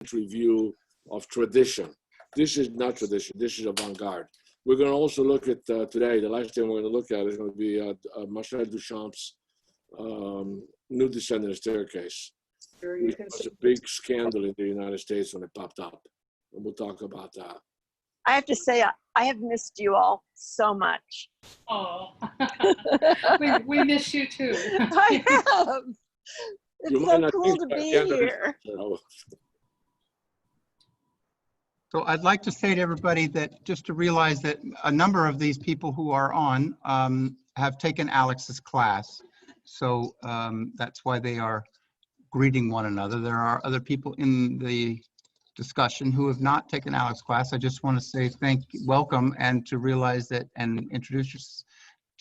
view of tradition. This is not tradition, this is avant-garde. We're going to also look at today, the last thing we're going to look at is going to be Marcel Duchamp's New Descendant Staircase. It was a big scandal in the United States when it popped up. And we'll talk about that. I have to say, I have missed you all so much. Oh, we miss you too. I have. It's so cool to be here. So I'd like to say to everybody that just to realize that a number of these people who are on have taken Alex's class. So that's why they are greeting one another. There are other people in the discussion who have not taken Alex's class. I just want to say welcome, and to realize that and introduce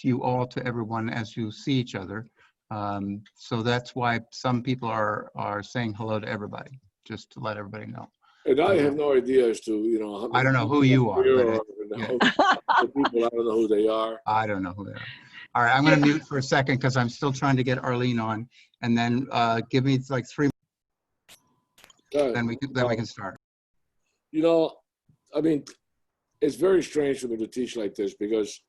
you all to everyone as you see each other. So that's why some people are saying hello to everybody, just to let everybody know. And I have no idea as to, you know, I don't know who you are. But the people, I don't know who they are. I don't know who they are. All right, I'm going to mute for a second because I'm still trying to get Arlene on, and then give me like 3 minutes, then we can start. You know, I mean, it's very strange for me to teach like this because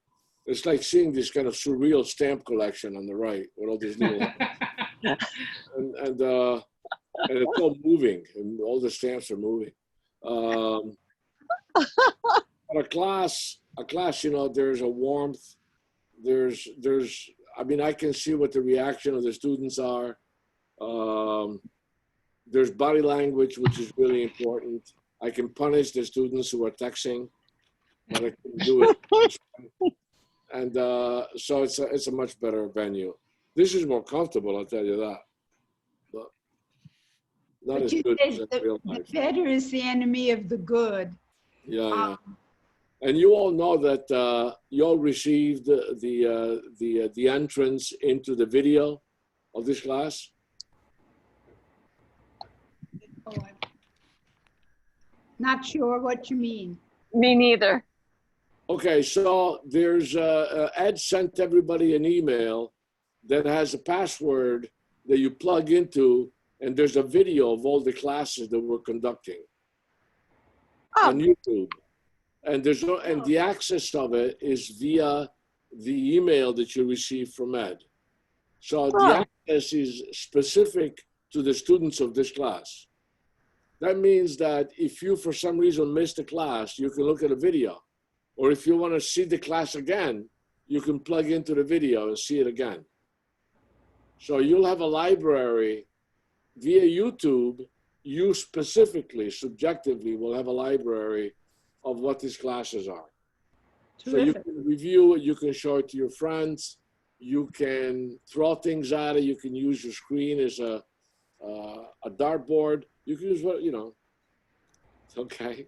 it's like seeing this kind of surreal stamp collection on the right with all these little and it's all moving, and all the stamps are moving. But a class, you know, there's a warmth. I mean, I can see what the reaction of the students are. There's body language, which is really important. I can punish the students who are texting, but I can do it. And so it's a much better venue. This is more comfortable, I'll tell you that. But not as good as in real life. The better is the enemy of the good. Yeah. And you all know that you all received the entrance into the video of this class. Not sure what you mean. Me neither. Okay, so there's Ed sent everybody an email that has a password that you plug into, and there's a video of all the classes that we're conducting on YouTube. And and the access of it is via the email that you receive from Ed. So the access is specific to the students of this class. That means that if you, for some reason, missed a class, you can look at a video. Or if you want to see the class again, you can plug into the video and see it again. So you'll have a library via YouTube. You specifically, subjectively, will have a library of what these classes are. Terrific. So you can review it, you can show it to your friends, you can throw things at it, you can use your screen as a dartboard. You can use what, you know, okay.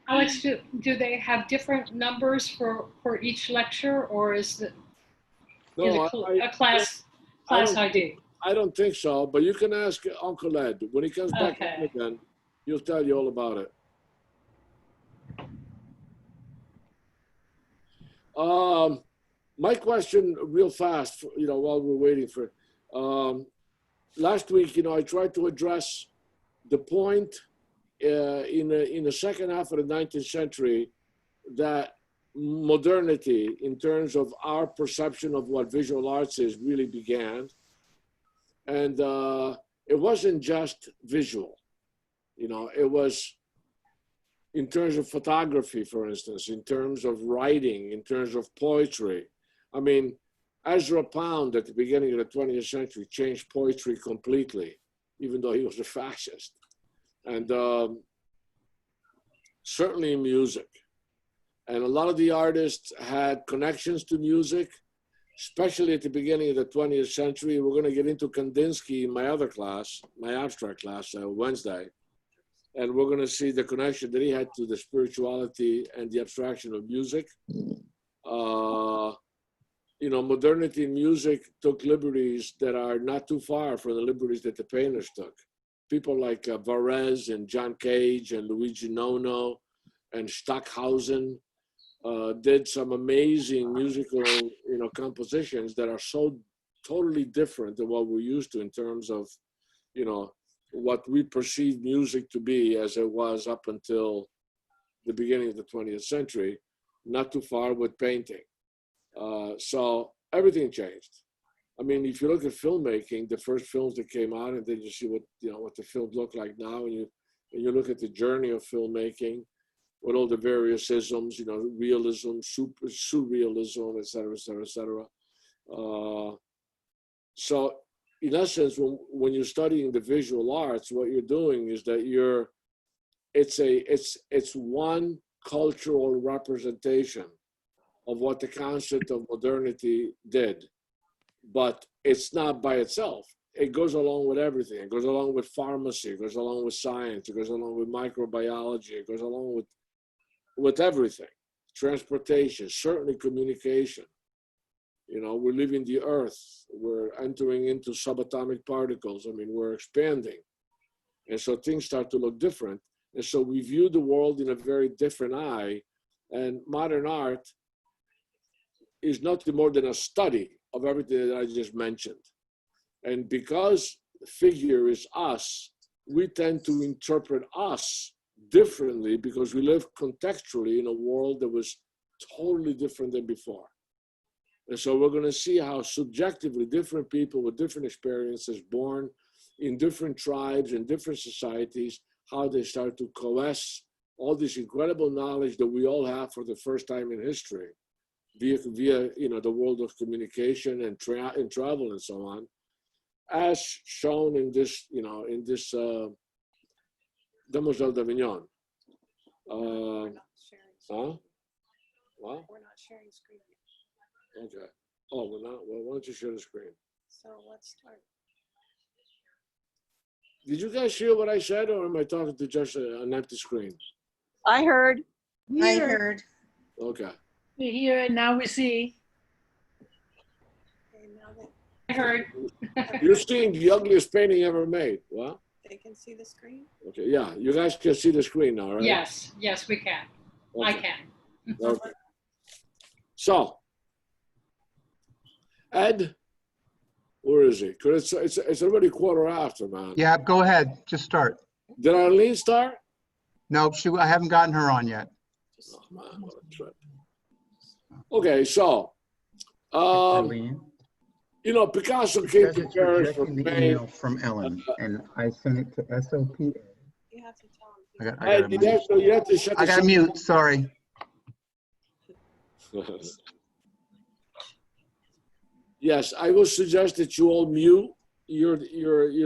Alex, do they have different numbers for each lecture, or is it a class ID? I don't think so, but you can ask Uncle Ed. When he comes back again, he'll tell you all about it. My question real fast, you know, while we're waiting for, last week, you know, I tried to address the point in the second half of the 19th century that modernity, in terms of our perception of what visual arts is, really began. And it wasn't just visual, you know, it was in terms of photography, for instance, in terms of writing, in terms of poetry. I mean, Ezra Pound at the beginning of the 20th century changed poetry completely, even though he was a fascist. And certainly music. And a lot of the artists had connections to music, especially at the beginning of the 20th century. We're going to get into Kandinsky in my other class, my abstract class, Wednesday. And we're going to see the connection that he had to the spirituality and the abstraction of music. You know, modernity in music took liberties that are not too far from the liberties that the painters took. People like Varese and John Cage and Luigi Nono and Stockhausen did some amazing musical, you know, compositions that are so totally different than what we're used to in terms of you know, what we perceive music to be as it was up until the beginning of the 20th century, not too far with painting. So everything changed. I mean, if you look at filmmaking, the first films that came out, and then you see what, you know, what the films look like now, and you look at the journey of filmmaking with all the various isms, you know, realism, surrealism, et cetera, et cetera, et cetera. So in essence, when you're studying the visual arts, what you're doing is that it's one cultural representation of what the concept of modernity did, but it's not by itself. It goes along with everything. It goes along with pharmacy. It goes along with science. It goes along with microbiology. It goes along with everything. Transportation, certainly communication. You know, we're leaving the earth. We're entering into subatomic particles. I mean, we're expanding. And so things start to look different. And so we view the world in a very different eye. And modern art is nothing more than a study of everything that I just mentioned. And because figure is us, we tend to interpret us differently because we live contextually in a world that was totally different than before. And so we're going to see how subjectively different people with different experiences, born in different tribes and different societies, how they start to coalesce all this incredible knowledge that we all have for the first time in history via you know, the world of communication and travel and so on, as shown in this, you know, in this Demoiselle d'Avignon. We're not sharing screen. Huh? What? We're not sharing screen. Okay. Oh, we're not. Well, why don't you share the screen? So let's start. Did you guys hear what I said, or am I talking to just an empty screen? I heard. I heard. Okay. We hear it, now we see. Okay, now I heard. You're seeing the ugliest painting ever made. What? they can see the screen. Okay. Yeah. You guys can see the screen now, right? Yes, yes, we can. I Okay. can. Okay. So, Ed, where is he? Because it's already 1:15, man. Yeah, go ahead, just start. Did Arlene start? No, I haven't gotten her on yet. Oh, man, what a trip. Okay, so, Arlene, you know, Picasso it came says to it's Paris rejecting from the Spain. email from Ellen, and I sent it to SOPA. You have to tell them. I got You have to shut I got to mute, sorry. Yes, I will suggest that you all mute your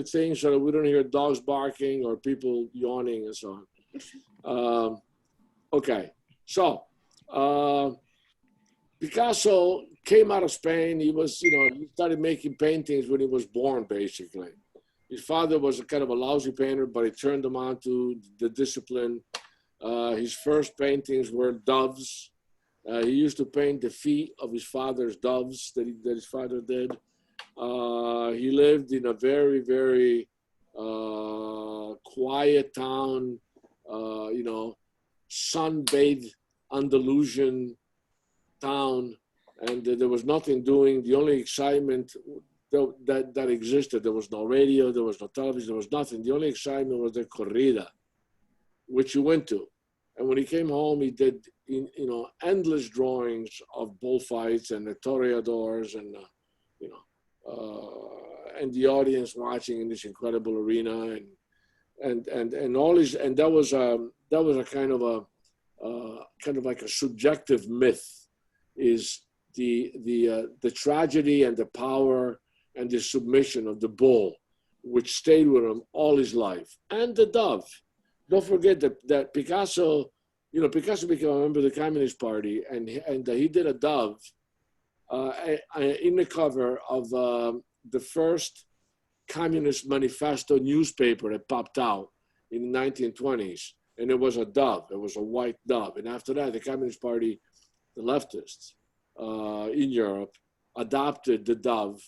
thing so that we don't hear dogs barking or people yawning and so on. Okay, so Picasso came out of Spain. He was, you know, he started making paintings when he was born, basically. His father was a kind of a lousy painter, but he turned him on to the discipline. His first paintings were doves. He used to paint the feet of his father's doves that his father did. He lived in a very, very quiet town, you know, sun-bathed Andalusian town, and there was nothing doing. The only excitement that existed, there was no radio, there was no television, there was nothing. The only excitement was the corrida, which he went to. And when he came home, he did, you know, endless drawings of bullfights and the toreadors and, you know, and the audience watching in this incredible arena and all his, and that was a kind of like a subjective myth, is the tragedy and the power and the submission of the bull, which stayed with him all his life, and the dove. Don't forget that Picasso, you know, Picasso became a member of the Communist Party, and he did a dove in the cover of the first Communist Manifesto newspaper that popped out in the 1920s, and it was a dove. It was a white dove, and after that, the Communist Party, the leftists in Europe, adopted the dove,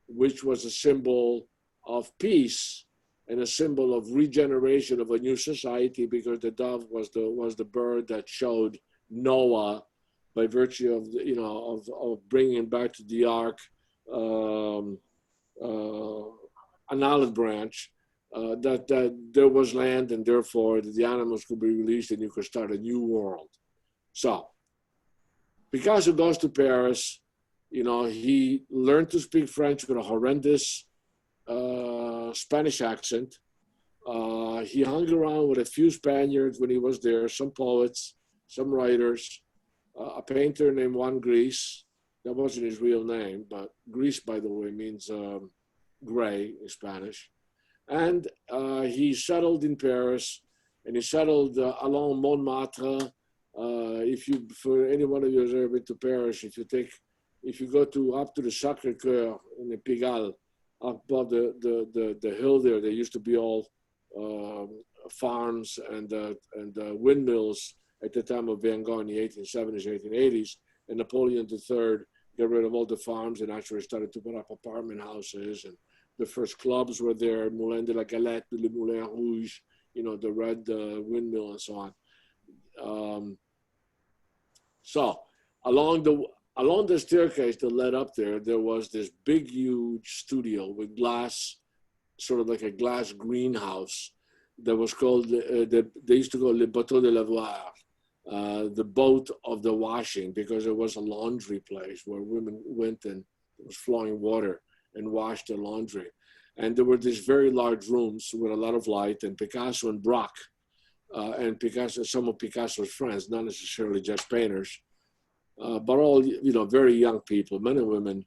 which was a symbol of peace and a symbol of regeneration of a new society, because the dove was the bird that showed Noah, by virtue of the, you know, of bringing back to the ark an olive branch, that there was land, and therefore the animals could be released and you could start a new world. So Picasso goes to Paris. You know, he learned to speak French with a horrendous Spanish accent. He hung around with a few Spaniards when he was there, some poets, some writers, a painter named Juan Gris. That wasn't his real name, but Gris, by the way, means gray in Spanish. And he settled in Paris, and he settled along Montmartre. For any one of you who's ever been to Paris, if you go up to the Sacré-Cœur in the Pigalle, up above the hill there, there used to be all farms and windmills at the time of Van Gogh in the 1870s, 1880s. And Napoleon III got rid of all the farms and actually started to put up apartment houses. And the first clubs were there, Moulin de la Galette, Le Moulin Rouge, you know, the red windmill and so on. So along the staircase that led up there, there was this big, huge studio with glass, sort of like a glass greenhouse that was called, they used to call Le Bateau de Lavoir, the boat of the washing, because it was a laundry place where women went and it was flowing water and washed their laundry. And there were these very large rooms with a lot of light, and Picasso and Braque, and Picasso, some of Picasso's friends, not necessarily just painters, but all, you know, very young people, men and women,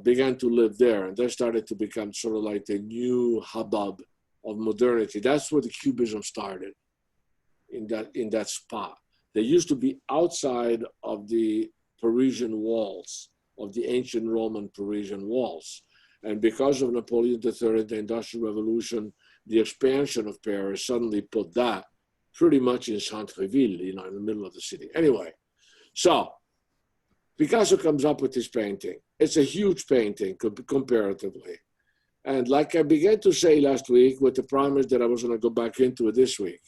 began to live there. And they started to become sort of like the new hubbub of modernity. That's where the Cubism started, in that spot. They used to be outside of the Parisian walls, of the ancient Roman Parisian walls. And because of Napoleon III, the Industrial Revolution, the expansion of Paris suddenly put that pretty much in centre-ville, you know, in the middle of the city. Anyway, so Picasso comes up with this painting. It's a huge painting comparatively. And like I began to say last week, with the promise that I was going to go back into it this week,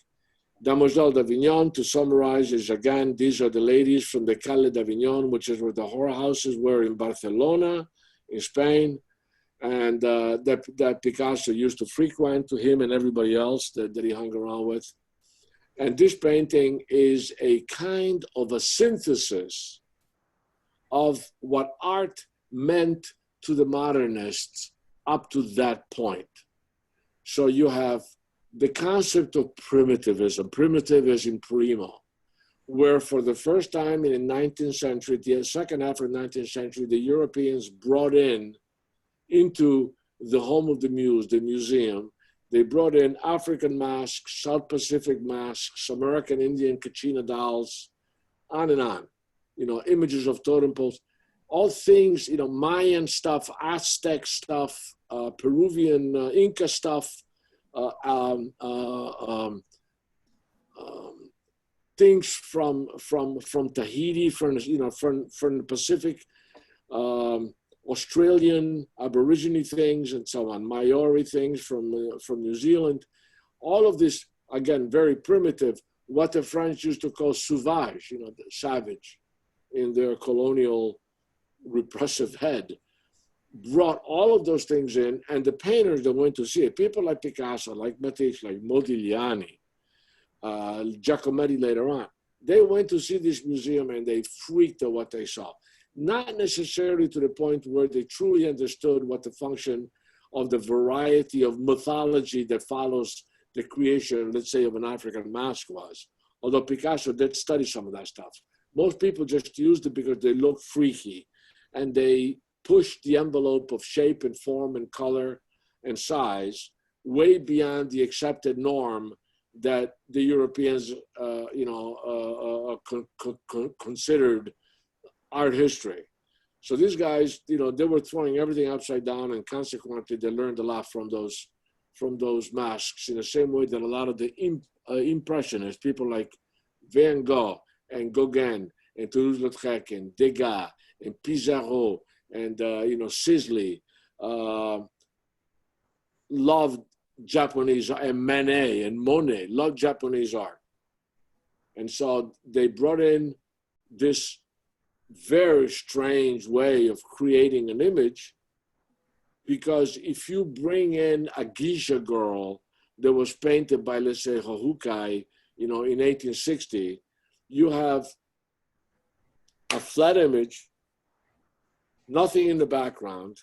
Damoiselle d'Avignon, to summarize, is again, these are the ladies from the Calle d'Avignon, which is where the whorehouses were in Barcelona, in Spain. And that Picasso used to frequent, to him and everybody else that he hung around with. And this painting is a kind of a synthesis of what art meant to the modernists up to that point. So you have the concept of primitivism primo, where for the first time in the 19th century, the second half of the 19th century, the Europeans brought into the home of the muse, the museum, they brought in African masks, South Pacific masks, American Indian Kachina dolls, on and on. You know, images of totem poles, all things, you know, Mayan stuff, Aztec stuff, Peruvian Inca stuff, things from Tahiti, from the Pacific, Australian, Aborigine things, and so on, Maori things from New Zealand. All of this, again, very primitive, what the French used to call sauvage, you know, the savage, in their colonial repressive head, brought all of those things in, and the painters that went to see it, people like Picasso, like Matisse, like Modigliani, Giacometti later on, they went to see this museum and they freaked at what they saw. Not necessarily to the point where they truly understood what the function of the variety of mythology that follows the creation, let's say, of an African mask was. Although Picasso did study some of that stuff. Most people just used it because they look freaky, and they pushed the envelope of shape and form and color and size way beyond the accepted norm that the Europeans, considered art history. So these guys, you know, they were throwing everything upside down, and consequently, they learned a lot from those masks, in the same way that a lot of the impressionists, people like Van Gogh and Gauguin and Toulouse-Lautrec and Degas and Pissarro and Sisley loved Japanese, and Manet and Monet loved Japanese art. And so they brought in this very strange way of creating an image, because if you bring in a geisha girl that was painted by, let's say, Hohukai, in 1860, you have a flat image, nothing in the background,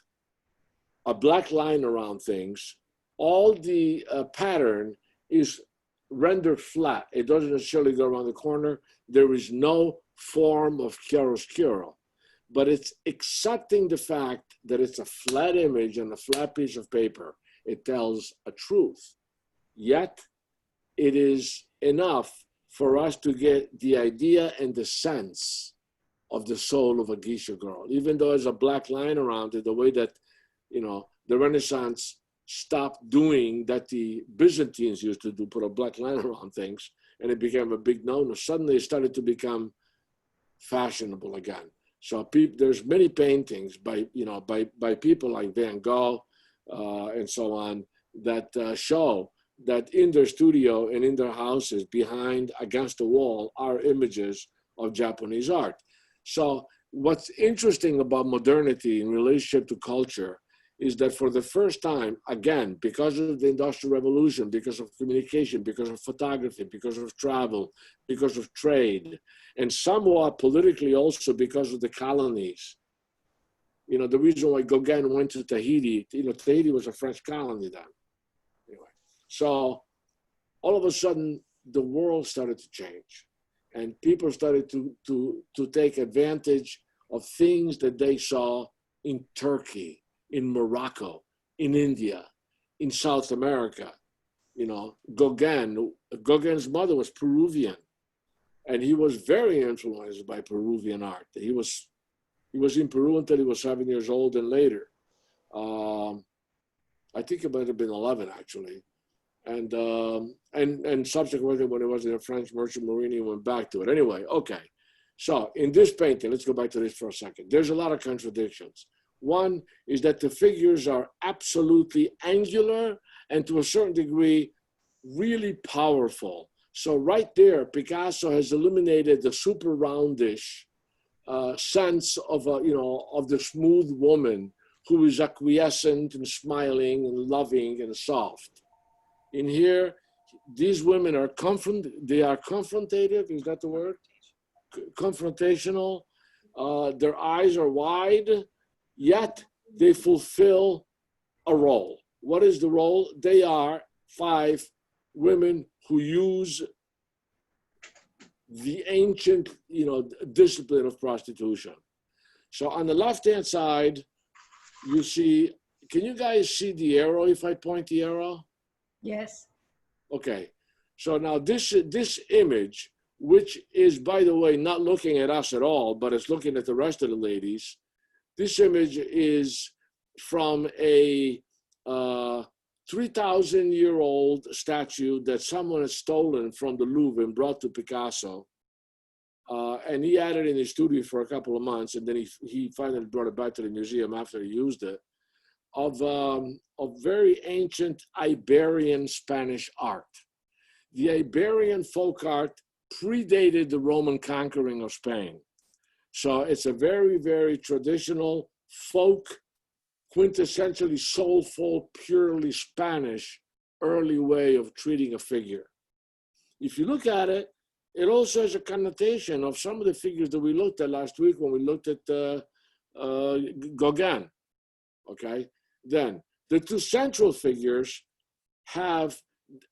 a black line around things. All the pattern is rendered flat. It doesn't necessarily go around the corner. There is no form of chiaroscuro, but it's accepting the fact that it's a flat image on a flat piece of paper. It tells a truth. Yet, it is enough for us to get the idea and the sense of the soul of a geisha girl, even though there's a black line around it, the way that, the Renaissance stopped doing that the Byzantines used to do, put a black line around things, and it became a big no-no. Suddenly it started to become fashionable again. So there's many paintings by people like Van Gogh and so on that show that in their studio and in their houses behind against the wall are images of Japanese art. So what's interesting about modernity in relationship to culture is that for the first time, again, because of the Industrial Revolution, because of communication, because of photography, because of travel, because of trade, and somewhat politically also because of the colonies. The reason why Gauguin went to Tahiti, Tahiti was a French colony then. Anyway, so all of a sudden, the world started to change. And people started to take advantage of things that they saw in Turkey, in Morocco, in India, in South America. Gauguin's mother was Peruvian, and he was very influenced by Peruvian art. He was in Peru until he was 7 years old, and later, I think it might have been 11 actually, and subsequently when he was in a French merchant marine, he went back to it. Anyway, okay. So in this painting, let's go back to this for a second. There's a lot of contradictions. One is that the figures are absolutely angular and to a certain degree, really powerful. So right there, Picasso has eliminated the super roundish sense of of the smooth woman who is acquiescent and smiling and loving and soft. In here, these women are confrontative, is that the word? Confrontational. Their eyes are wide, yet they fulfill a role. What is the role? They are 5 women who use the ancient, discipline of prostitution. So on the left-hand side, you see, can you guys see the arrow if I point the arrow? Yes. Okay. So now this image, which is, by the way, not looking at us at all, but it's looking at the rest of the ladies. This image is from a 3,000-year-old statue that someone has stolen from the Louvre and brought to Picasso. And he had it in his studio for a couple of months, and then he finally brought it back to the museum after he used it, of very ancient Iberian Spanish art. The Iberian folk art predated the Roman conquering of Spain. So it's a very, very traditional folk, quintessentially soulful, purely Spanish early way of treating a figure. If you look at it, it also has a connotation of some of the figures that we looked at last week when we looked at Gauguin, okay? Then the 2 central figures have,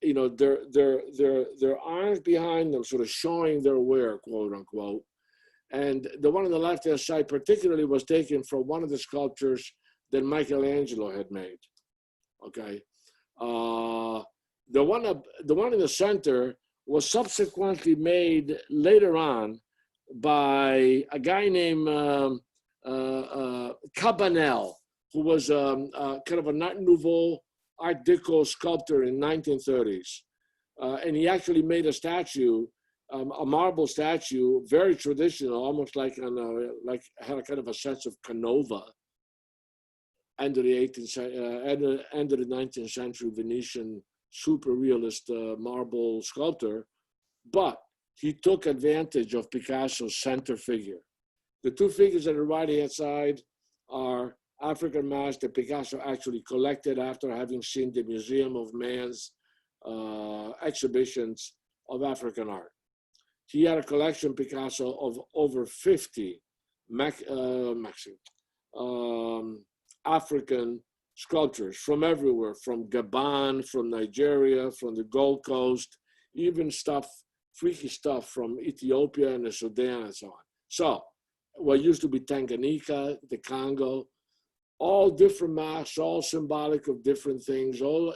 their arms behind them sort of showing their wear, quote unquote. And the one on the left-hand side particularly was taken from one of the sculptures that Michelangelo had made, okay? The one in the center was subsequently made later on by a guy named Cabanel, who was kind of an Art Nouveau, Art Deco sculptor in 1930s. And he actually made a statue, a marble statue, very traditional, almost like had a kind of a sense of Canova, end of the 19th century Venetian super realist marble sculptor, but he took advantage of Picasso's center figure. The 2 figures on the right-hand side are African masks that Picasso actually collected after having seen the Museum of Man's exhibitions of African art. He had a collection, Picasso, of over 50 African sculptures from everywhere, from Gabon, from Nigeria, from the Gold Coast, even stuff, freaky stuff from Ethiopia and the Sudan and so on. So what used to be Tanganyika, the Congo, all different masks, all symbolic of different things, all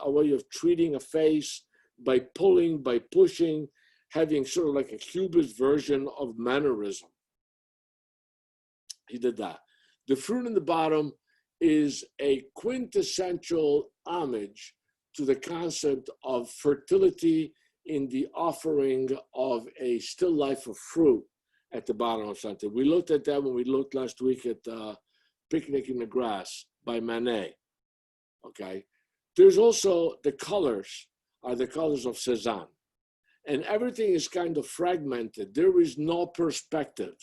a way of treating a face by pulling, by pushing, having sort of like a cubist version of mannerism. He did that. The fruit in the bottom is a quintessential homage to the concept of fertility in the offering of a still life of fruit at the bottom of something. We looked at that when we looked last week at Picnic in the Grass by Manet, okay? There's also the colors are the colors of Cézanne. And everything is kind of fragmented. There is no perspective.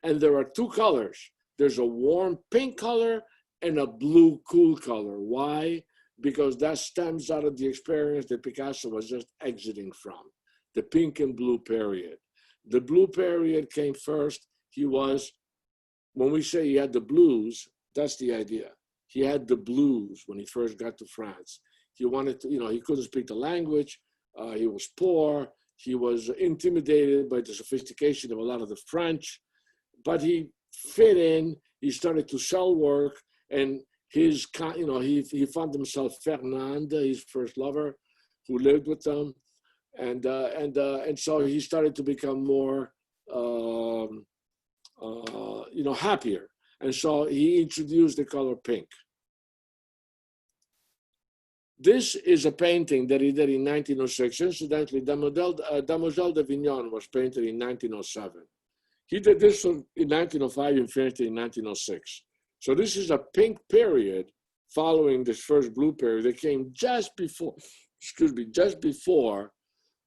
And there are two colors. There's a warm pink color and a blue cool color. Why? Because that stems out of the experience that Picasso was just exiting from, the pink and blue period. The blue period came first. When we say he had the blues, that's the idea. He had the blues when he first got to France. He wanted to, he couldn't speak the language. He was poor. He was intimidated by the sophistication of a lot of the French, but he fit in. He started to sell work, and he found himself Fernande, his first lover, who lived with them, and so he started to become more, happier, and so he introduced the color pink. This is a painting that he did in 1906. Incidentally, Demoiselle d'Avignon was painted in 1907. He did this in 1905 and finished in 1906. So this is a pink period following this first blue period that came just before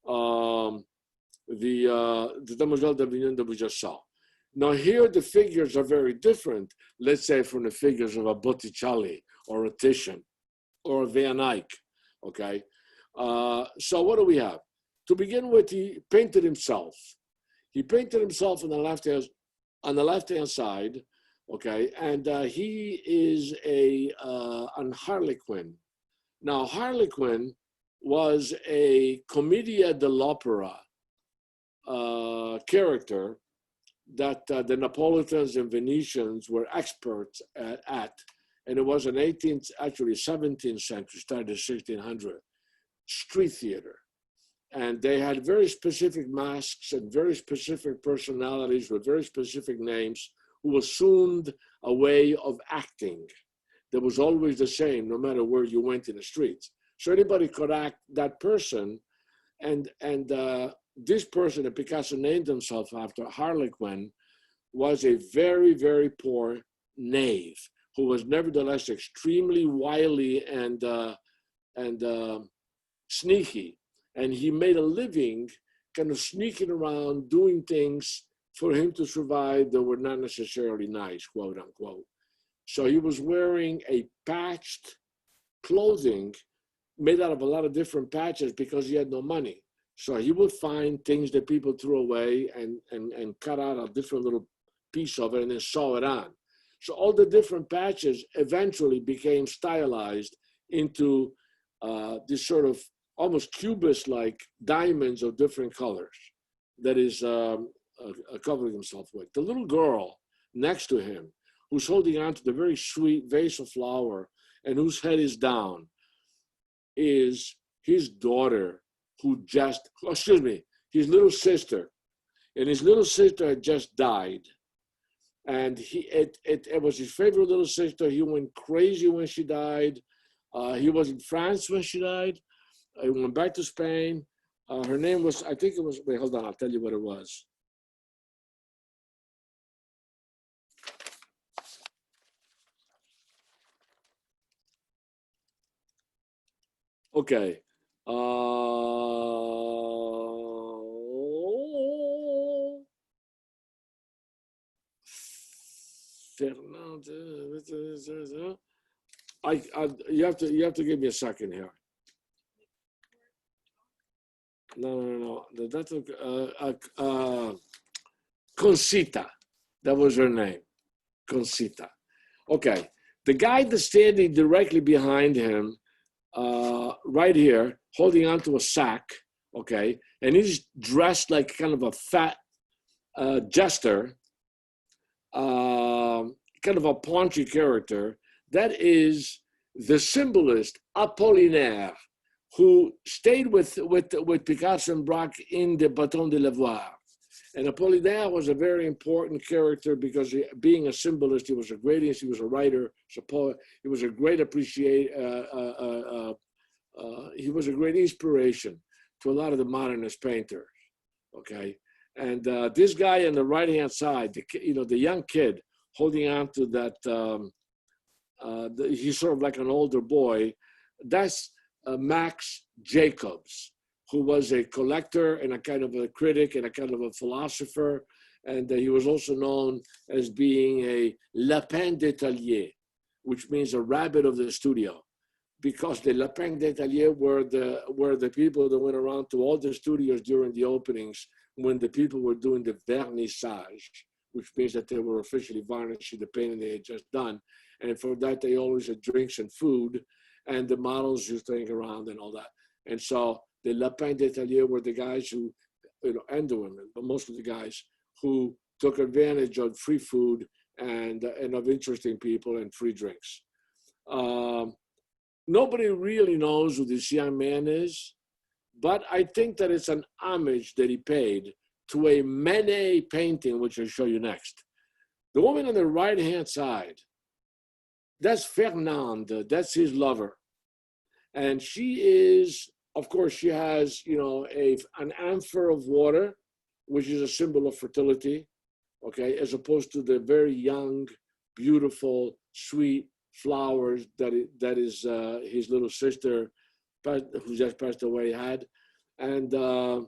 the Demoiselle d'Avignon that we just saw. Now here the figures are very different, let's say from the figures of a Botticelli or a Titian or a Van Eyck, okay? So what do we have? To begin with, he painted himself. He painted himself on the left-hand side, okay? And he is an Harlequin. Now, Harlequin was a commedia dell'opera character that the Neapolitans and Venetians were experts at. And it was an 17th century, started in 1600, street theater. And they had very specific masks and very specific personalities with very specific names who assumed a way of acting that was always the same, no matter where you went in the streets. So anybody could act that person. And this person that Picasso named himself after, Harlequin, was a very, very poor knave who was nevertheless extremely wily and sneaky. And he made a living kind of sneaking around, doing things for him to survive that were not necessarily nice, quote unquote. So he was wearing a patched clothing made out of a lot of different patches because he had no money. So he would find things that people threw away and cut out a different little piece of it and then sew it on. So all the different patches eventually became stylized into this sort of almost cubist-like diamonds of different colors that is covering himself with. The little girl next to him, who's holding on to the very sweet vase of flower and whose head is down, is his daughter his little sister. And his little sister had just died. And it was his favorite little sister. He went crazy when she died. He was in France when she died. He went back to Spain. Her name was, wait, hold on, I'll tell you what it was. Okay. You have to give me a second here. No. That's Concita. That was her name. Concita. Okay. The guy that's standing directly behind him, right here, holding onto a sack, okay, and he's dressed like kind of a fat jester, kind of a paunchy character. That is the symbolist Apollinaire, who stayed with Picasso and Braque in the Bâton de l'Ivoire. And Apollinaire was a very important character because being a symbolist, he was a great, he was a writer, he was a great he was a great inspiration to a lot of the modernist painters, okay? And this guy on the right-hand side, the young kid holding on to that, he's sort of like an older boy, that's Max Jacobs, who was a collector and a kind of a critic and a kind of a philosopher. And he was also known as being a lapin d'atelier, which means a rabbit of the studio, because the lapin d'atelier were the people that went around to all the studios during the openings when the people were doing the vernissage, which means that they were officially varnishing the painting they had just done. And for that, they always had drinks and food, and the models used to hang around and all that. And so the lapin d'atelier were the guys who, and the women, but most of the guys who took advantage of free food and of interesting people and free drinks. Nobody really knows who this young man is, but I think that it's an homage that he paid to a Manet painting, which I'll show you next. The woman on the right-hand side, that's Fernande, that's his lover. And she is, of course, she has, an amphor of water, which is a symbol of fertility, okay, as opposed to the very young, beautiful, sweet flowers that is his little sister, who just passed away, had. And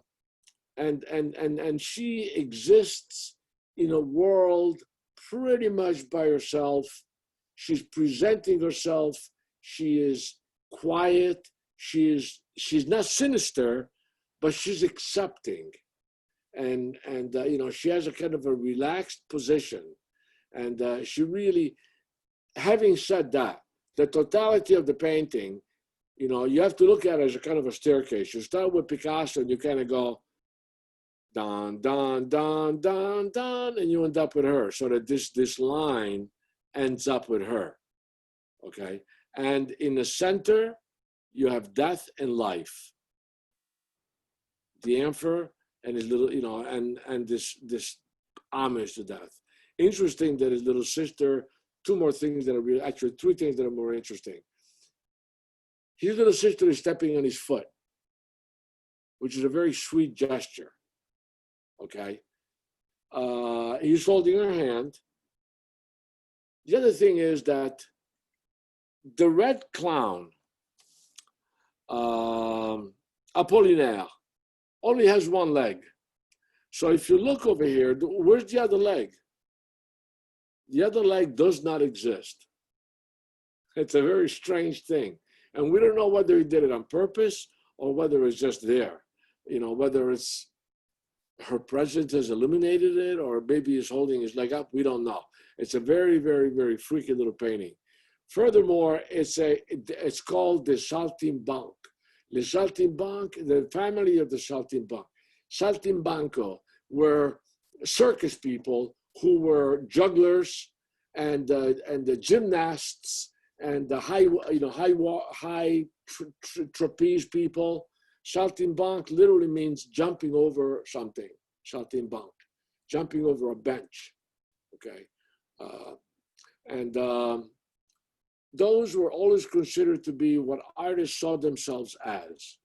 she exists in a world pretty much by herself. She's presenting herself. She is quiet. She's not sinister, but she's accepting. And she has a kind of a relaxed position. And she really, having said that, the totality of the painting, you have to look at it as a kind of a staircase. You start with Picasso and you kind of go, dun, dun, dun, dun, dun, and you end up with her. So that this line ends up with her, okay? And in the center, you have death and life. The amphor and his little, and this homage to death. Interesting that his little sister, two more things that are actually three things that are more interesting. His little sister is stepping on his foot, which is a very sweet gesture, okay? He's holding her hand. The other thing is that the red clown, Apollinaire, only has one leg. So if you look over here, where's the other leg? The other leg does not exist. It's a very strange thing. And we don't know whether he did it on purpose or whether it's just there. Whether it's her presence has eliminated it or maybe he's holding his leg up, we don't know. It's a very, very, very freaky little painting. Furthermore, it's called the Saltimbanque. Le Saltimbanque, the family of the Saltimbanque. Saltimbanco were circus people who were jugglers and the gymnasts and the high trapeze people. Saltimbanque literally means jumping over something. Saltimbanque, jumping over a bench. Okay, those were always considered to be what artists saw themselves as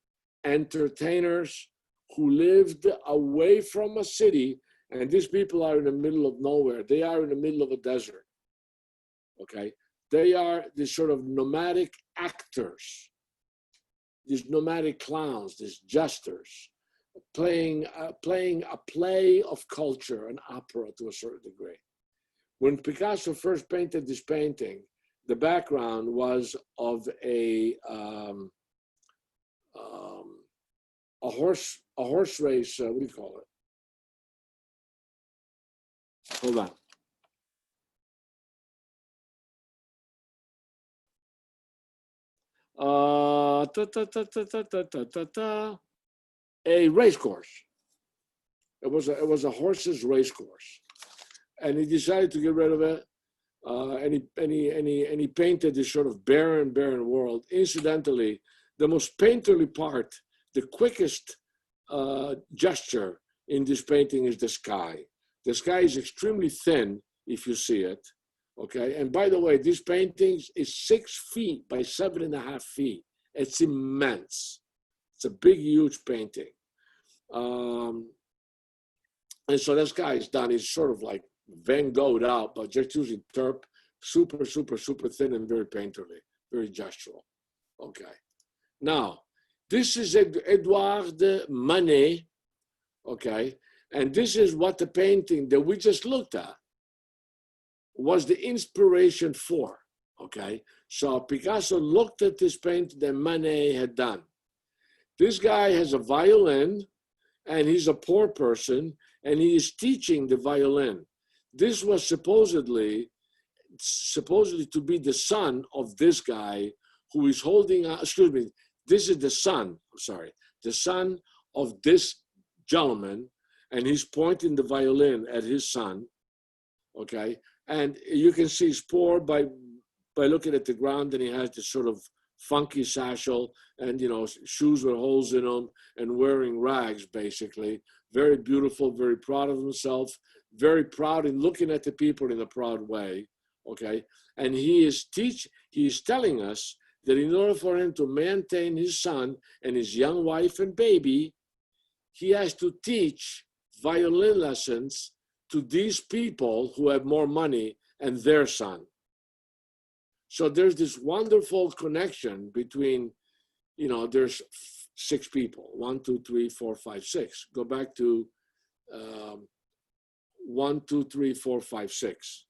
entertainers who lived away from a city. And these people are in the middle of nowhere. They are in the middle of a desert. Okay, they are these sort of nomadic actors, these nomadic clowns, these jesters, playing a play of culture, an opera to a certain degree. When Picasso first painted this painting, the background was of a horse race. What do you call it? Hold on. A race course. It was a horse's race course, and he decided to get rid of it. And he painted this sort of barren world. Incidentally, the most painterly part, the quickest gesture in this painting is the sky. The sky is extremely thin if you see it. Okay, and by the way, this painting is 6 feet by 7.5 feet. It's immense. It's a big, huge painting. And so this guy is done. He's sort of like Van Gogh'd out, but just using terp, super thin and very painterly, very gestural. Okay. Now, this is Edouard Manet. Okay, and this is what the painting that we just looked at was the inspiration for. Okay, so Picasso looked at this painting that Manet had done. This guy has a violin, and he's a poor person, and he is teaching the violin. This was supposedly to be the son of this guy who is holding, this is the son, the son of this gentleman, and he's pointing the violin at his son, okay? And you can see he's poor by looking at the ground, and he has this sort of funky satchel and, shoes with holes in them and wearing rags, basically. Very beautiful, very proud of himself, very proud in looking at the people in a proud way, okay? And he is telling us that in order for him to maintain his son and his young wife and baby, he has to teach violin lessons to these people who have more money and their son. So there's this wonderful connection between, there's 6 people, 1, 2, 3, 4, 5, 6. Go back to 1, 2, 3, 4, 5, 6,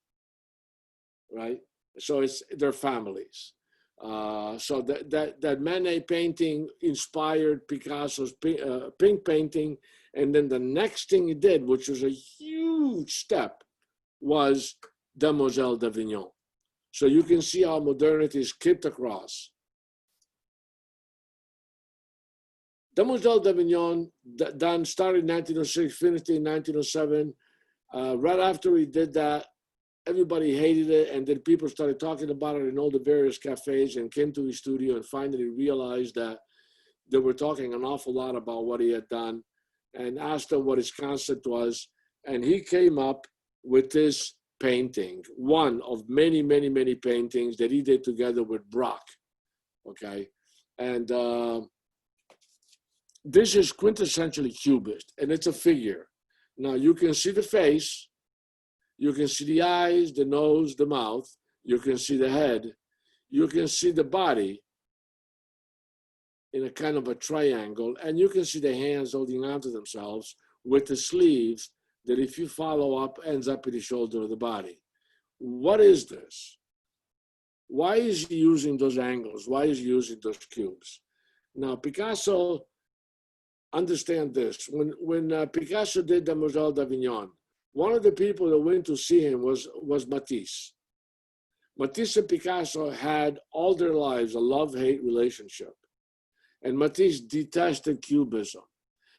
right? So it's their families. So that Manet painting inspired Picasso's pink painting. And then the next thing he did, which was a huge step, was Demoiselle d'Avignon. So you can see how modernity is skipped across. Demoiselle d'Avignon started in 1906, finished in 1907. Right after he did that, everybody hated it, and then people started talking about it in all the various cafes and came to his studio and finally realized that they were talking an awful lot about what he had done and asked him what his concept was. And he came up with this painting, one of many paintings that he did together with Braque, okay? And this is quintessentially Cubist, and it's a figure. Now you can see the face, you can see the eyes, the nose, the mouth, you can see the head, you can see the body in a kind of a triangle, and you can see the hands holding onto themselves with the sleeves that, if you follow up, ends up at the shoulder of the body. What is this? Why is he using those angles? Why is he using those cubes? Now, Picasso, understand this. When Picasso did Demoiselle d'Avignon, one of the people that went to see him was Matisse. Matisse and Picasso had all their lives a love-hate relationship. And Matisse detested Cubism.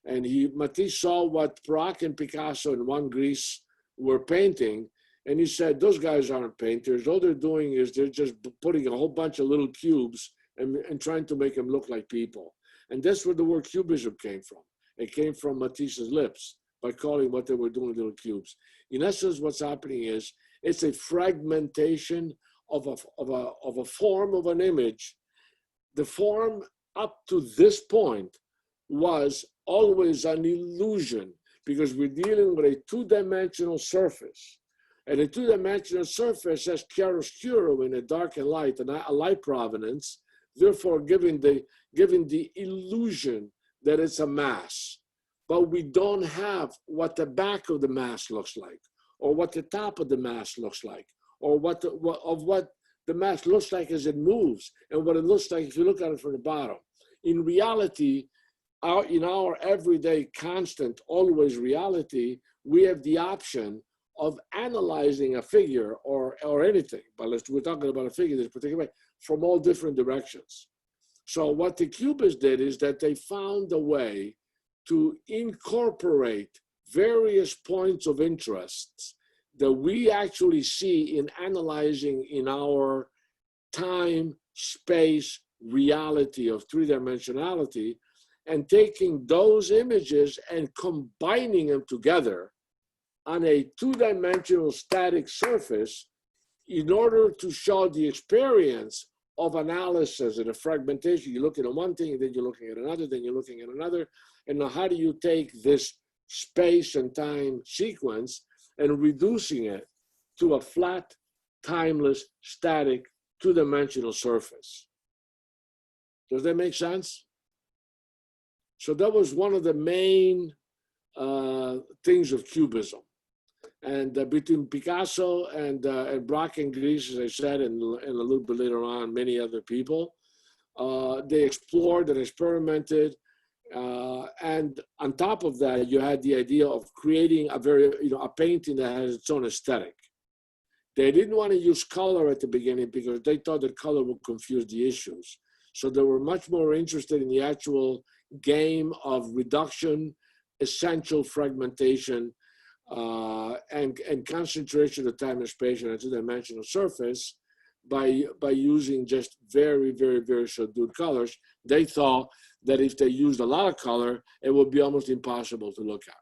And Matisse saw what Braque and Picasso in one Greece were painting, and he said, those guys aren't painters. All they're doing is they're just putting a whole bunch of little cubes and trying to make them look like people. And that's where the word cubism came from. It came from Matisse's lips by calling what they were doing little cubes. In essence, what's happening is it's a fragmentation of a form of an image. The form up to this point was always an illusion because we're dealing with a 2-dimensional surface. And a 2-dimensional surface has chiaroscuro in a dark and light, and a light provenance, therefore giving the illusion that it's a mass. But we don't have what the back of the mass looks like. or what the top of the mask looks like, or what the mask looks like as it moves, and what it looks like if you look at it from the bottom. In reality, in our everyday, constant, always reality, we have the option of analyzing a figure or anything, but we're talking about a figure this particular way, from all different directions. So what the Cubists did is that they found a way to incorporate various points of interest that we actually see in analyzing in our time, space, reality of three-dimensionality, and taking those images and combining them together on a two-dimensional static surface in order to show the experience of analysis and a fragmentation. You're looking at one thing, and then you're looking at another, then you're looking at another. And now how do you take this space and time sequence and reducing it to a flat, timeless, static, two-dimensional surface? Does that make sense? So that was one of the main things of Cubism. And between Picasso and Braque and Gris, as I said, and a little bit later on, many other people, they explored and experimented. And on top of that, you had the idea of creating a painting that has its own aesthetic. They didn't want to use color at the beginning because they thought that color would confuse the issues. So they were much more interested in the actual game of reduction, essential fragmentation, and concentration of time and space on a two-dimensional surface by using just very, very, very subdued colors. They thought that if they used a lot of color, it would be almost impossible to look at.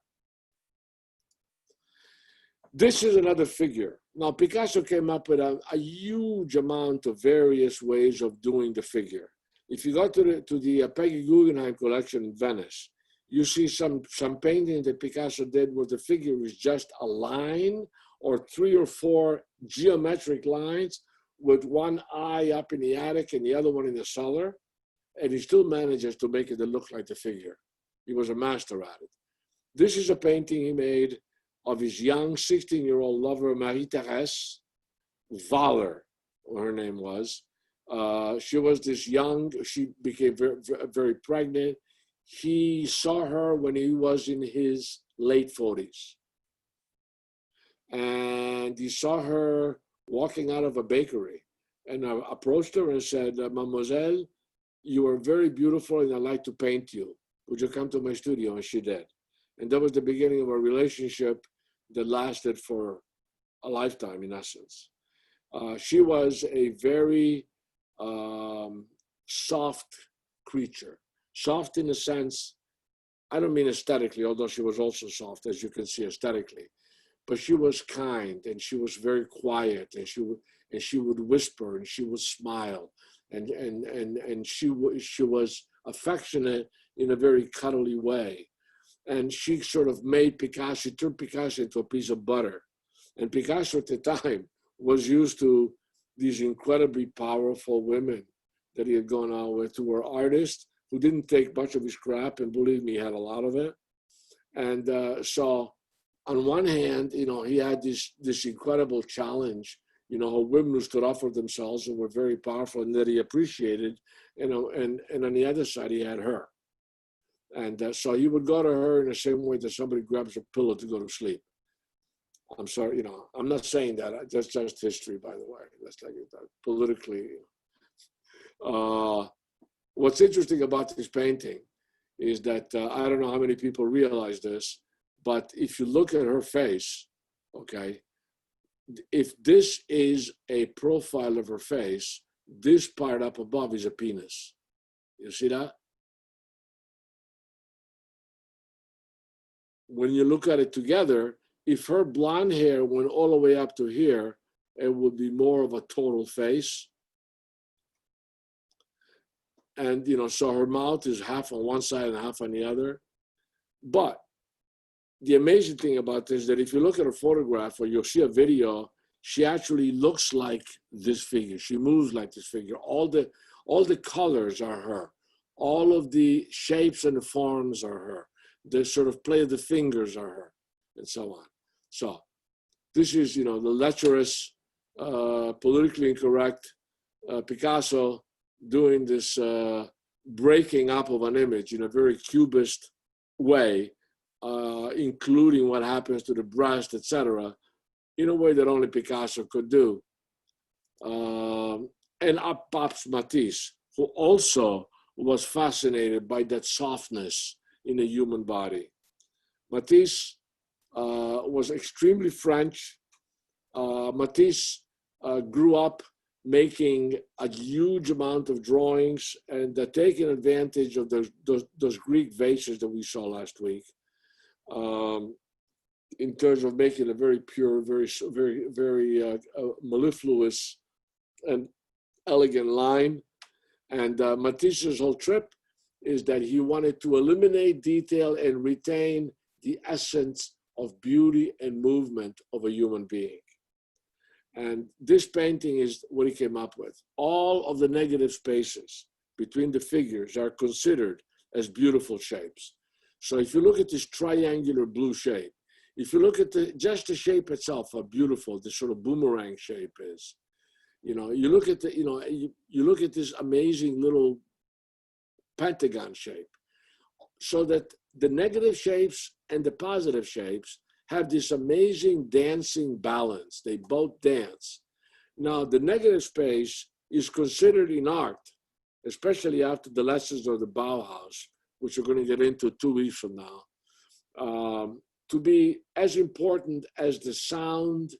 This is another figure. Now, Picasso came up with a huge amount of various ways of doing the figure. If you go to the Peggy Guggenheim collection in Venice, you see some painting that Picasso did where the figure is just a line or 3 or 4 geometric lines with one eye up in the attic and the other one in the cellar. And he still manages to make it look like the figure. He was a master at it. This is a painting he made of his young 16-year-old lover, Marie-Thérèse Waller, her name was. She was this young, she became very, very pregnant. He saw her when he was in his late 40s. And he saw her walking out of a bakery and approached her and said, Mademoiselle, you are very beautiful and I'd like to paint you. Would you come to my studio? And she did. And that was the beginning of a relationship that lasted for a lifetime, in essence. She was a very soft creature. Soft in the sense, I don't mean aesthetically, although she was also soft, as you can see aesthetically. But she was kind and she was very quiet, and she would whisper and she would smile, and she was affectionate in a very cuddly way. And she sort of made Picasso, she turned Picasso into a piece of butter. And Picasso at the time was used to these incredibly powerful women that he had gone out with, who were artists, who didn't take much of his crap, and believe me, he had a lot of it. And so on one hand, he had this incredible challenge, women who stood up for themselves and were very powerful and that he appreciated, and on the other side, he had her. And so he would go to her in the same way that somebody grabs a pillow to go to sleep. I'm sorry, I'm not saying that. That's just history, by the way. That's like politically. What's interesting about this painting is that I don't know how many people realize this, but if you look at her face, okay, if this is a profile of her face, this part up above is a penis. You see that? When you look at it together, if her blonde hair went all the way up to here, it would be more of a total face. And, so her mouth is half on one side and half on the other. But the amazing thing about this is that if you look at her photograph or you'll see a video, she actually looks like this figure. She moves like this figure. All the colors are her. All of the shapes and the forms are her. The sort of play of the fingers are her, and so on. So this is, the lecherous, politically incorrect Picasso doing this breaking up of an image in a very cubist way, including what happens to the breast, etc., in a way that only Picasso could do. And Pops Matisse, who also was fascinated by that softness in the human body. Matisse was extremely French. Matisse grew up making a huge amount of drawings and taking advantage of those Greek vases that we saw last week, in terms of making a very pure, very mellifluous and elegant line. And Matisse's whole trip is that he wanted to eliminate detail and retain the essence of beauty and movement of a human being. And this painting is what he came up with. All of the negative spaces between the figures are considered as beautiful shapes. So if you look at this triangular blue shape, if you look at just the shape itself, how beautiful this sort of boomerang shape is. You look at you look at this amazing little pentagon shape, so that the negative shapes and the positive shapes have this amazing dancing balance. They both dance. Now, the negative space is considered in art, especially after the lessons of the Bauhaus, which we're going to get into 2 weeks from now, to be as important as the sound,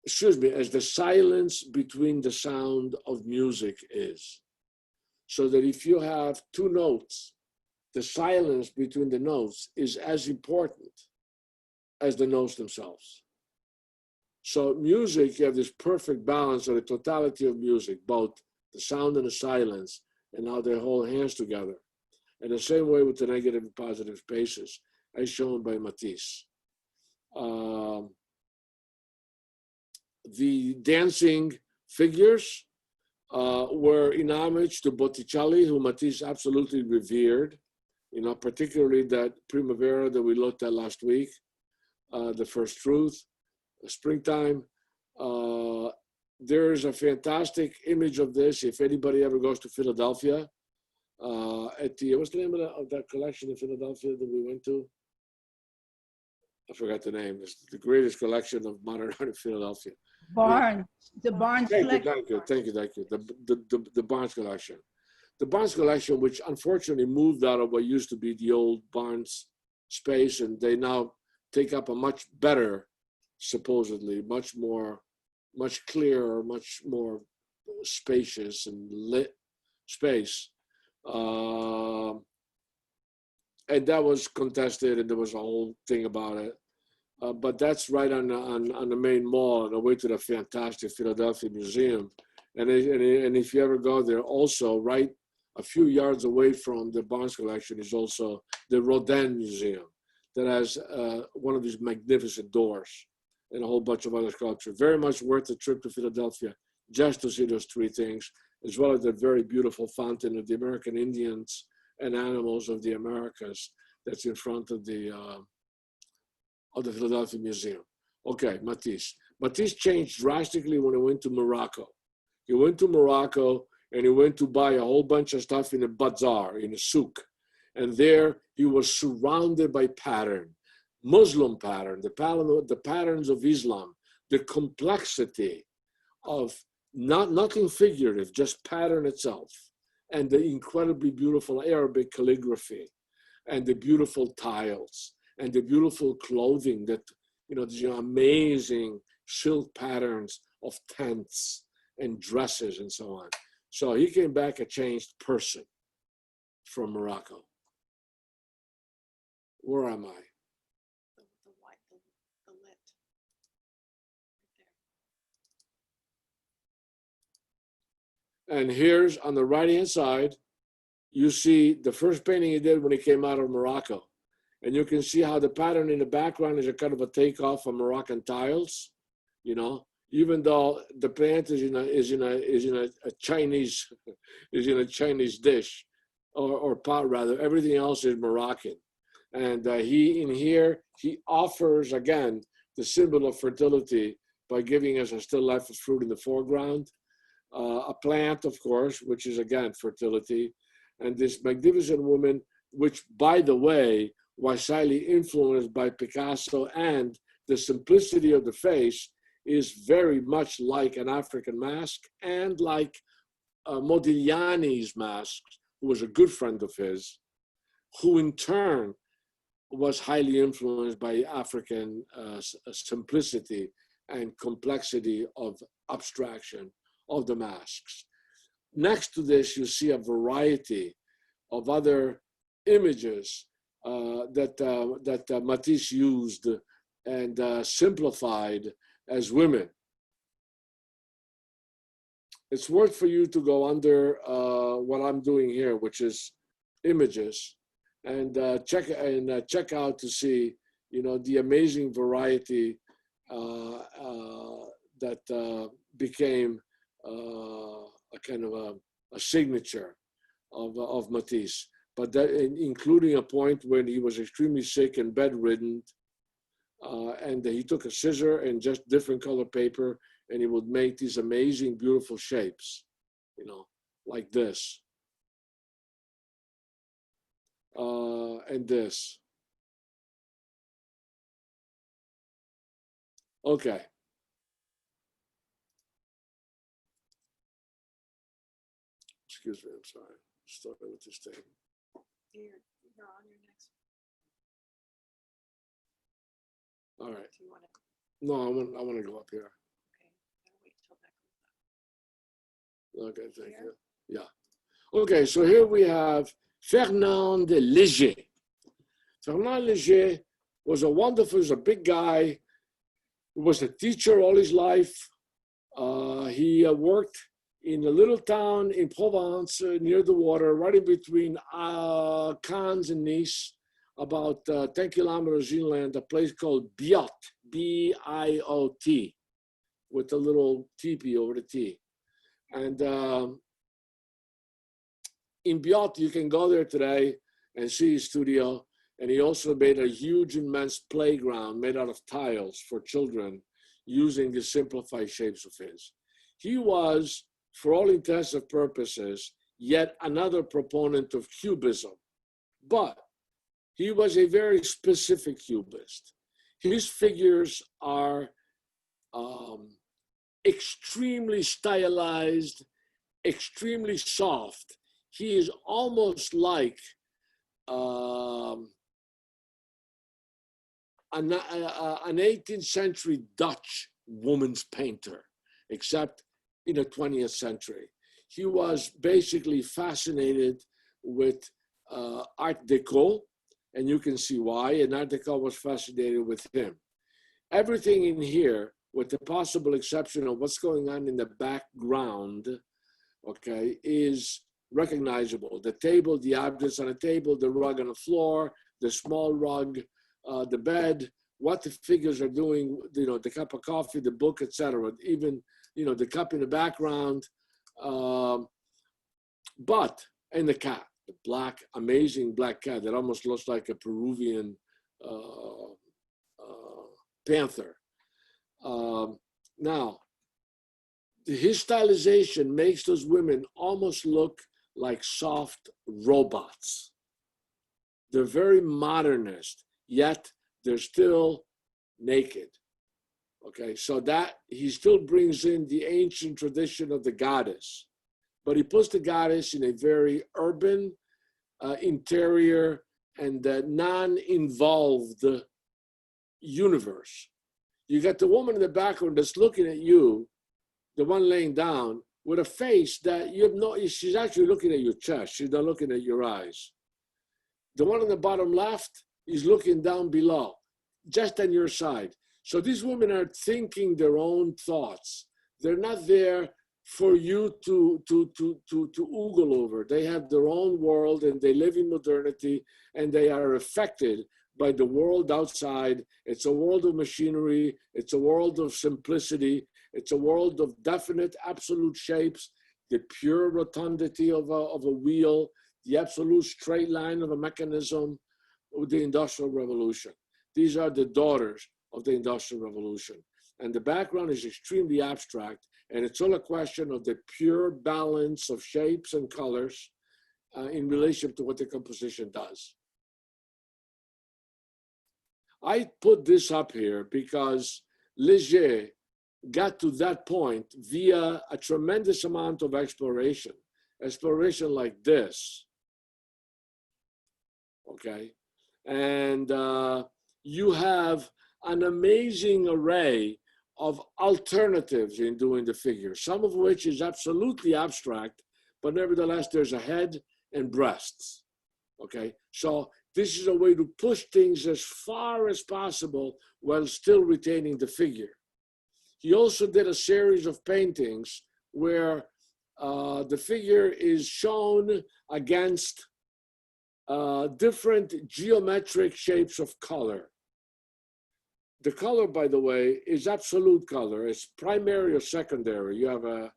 as the silence between the sound of music is. So that if you have two notes, the silence between the notes is as important as the notes themselves. So music, you have this perfect balance of the totality of music, both the sound and the silence, and how they hold hands together. And the same way with the negative and positive spaces, as shown by Matisse. The dancing figures were in homage to Botticelli, who Matisse absolutely revered, particularly that Primavera that we looked at last week, the First Truth, Springtime. There's a fantastic image of this. If anybody ever goes to Philadelphia, at the, what's the name of that collection in Philadelphia that we went to? I forgot the name. It's the greatest collection of modern art in Philadelphia. Barnes, the Barnes collection. Thank you. The Barnes collection. The Barnes collection, which unfortunately moved out of what used to be the old Barnes space, and they now take up a much better, supposedly, much clearer, much more spacious and lit space. And that was contested, and there was a whole thing about it. But that's right on the main mall, on the way to the fantastic Philadelphia Museum. And if you ever go there, also right a few yards away from the Barnes collection is also the Rodin Museum that has one of these magnificent doors and a whole bunch of other sculptures. Very much worth the trip to Philadelphia just to see those three things, as well as the very beautiful fountain of the American Indians and animals of the Americas that's in front of the Philadelphia Museum. Okay, Matisse. Matisse changed drastically when he went to Morocco. He went to Morocco and he went to buy a whole bunch of stuff in a bazaar, in a souk. And there he was surrounded by pattern, Muslim pattern, the patterns of Islam, the complexity of nothing figurative, just pattern itself, and the incredibly beautiful Arabic calligraphy, and the beautiful tiles, and the beautiful clothing that, these amazing silk patterns of tents and dresses and so on. So he came back a changed person from Morocco. Where am I? The white, the lit. Right there. And here's on the right-hand side, you see the first painting he did when he came out of Morocco. And you can see how the pattern in the background is a kind of a takeoff of Moroccan tiles, even though the plant is in a Chinese Chinese dish or pot rather. Everything else is Moroccan. And he offers again the symbol of fertility by giving us a still life of fruit in the foreground. A plant, of course, which is again fertility. And this magnificent woman, which, by the way, was highly influenced by Picasso, and the simplicity of the face is very much like an African mask and like Modigliani's mask, who was a good friend of his, who in turn was highly influenced by African simplicity and complexity of abstraction of the masks. Next to this, you see a variety of other images that Matisse used and simplified as women. It's worth for you to go under what I'm doing here, which is images, and check out to see, the amazing variety that became a kind of a signature of Matisse. But that, including a point when he was extremely sick and bedridden, and he took a scissor and just different color paper, and he would make these amazing, beautiful shapes, like this. And this. Okay. Excuse me, I'm sorry. Starting with this thing. You're on your next. All right. Do you want to? No, I want to go up here. Okay. I'll wait till that comes up. Okay, thank Here? you. Yeah. Okay, so here we have Fernand Léger. Fernand Léger was a big guy who was a teacher all his life. He worked in a little town in Provence near the water, right in between Cannes and Nice, about 10 kilometers inland, a place called Biot, B-I-O-T, with a little teepee over the T. And in Biot, you can go there today and see his studio. And he also made a huge, immense playground made out of tiles for children using the simplified shapes of his. He was, for all intents and purposes, yet another proponent of Cubism. But he was a very specific Cubist. His figures are extremely stylized, extremely soft. He is almost like an 18th century Dutch woman's painter, except in the 20th century. He was basically fascinated with Art Deco, and you can see why, and Art Deco was fascinated with him. Everything in here, with the possible exception of what's going on in the background, okay, is recognizable. The table, the objects on the table, the rug on the floor, the small rug, the bed, what the figures are doing, the cup of coffee, the book, etc. Even, the cup in the background, and the cat, the black, amazing black cat that almost looks like a Peruvian panther. Now, his stylization makes those women almost look like soft robots. They're very modernist, yet they're still naked. Okay, so that he still brings in the ancient tradition of the goddess, but he puts the goddess in a very urban, interior, and non-involved universe. You got the woman in the background that's looking at you, the one laying down, with a face that she's actually looking at your chest. She's not looking at your eyes. The one on the bottom left is looking down below, just on your side. So these women are thinking their own thoughts. They're not there for you to oogle over. They have their own world and they live in modernity and they are affected by the world outside. It's a world of machinery. It's a world of simplicity. It's a world of definite, absolute shapes, the pure rotundity of a wheel, the absolute straight line of a mechanism of the Industrial Revolution. These are the daughters of the Industrial Revolution. And the background is extremely abstract, and it's all a question of the pure balance of shapes and colors in relation to what the composition does. I put this up here because Léger got to that point via a tremendous amount of exploration like this, okay? And you have an amazing array of alternatives in doing the figure, some of which is absolutely abstract, but nevertheless, there's a head and breasts, okay? So this is a way to push things as far as possible while still retaining the figure. He also did a series of paintings where the figure is shown against different geometric shapes of color. The color, by the way, is absolute color. It's primary or secondary. You have a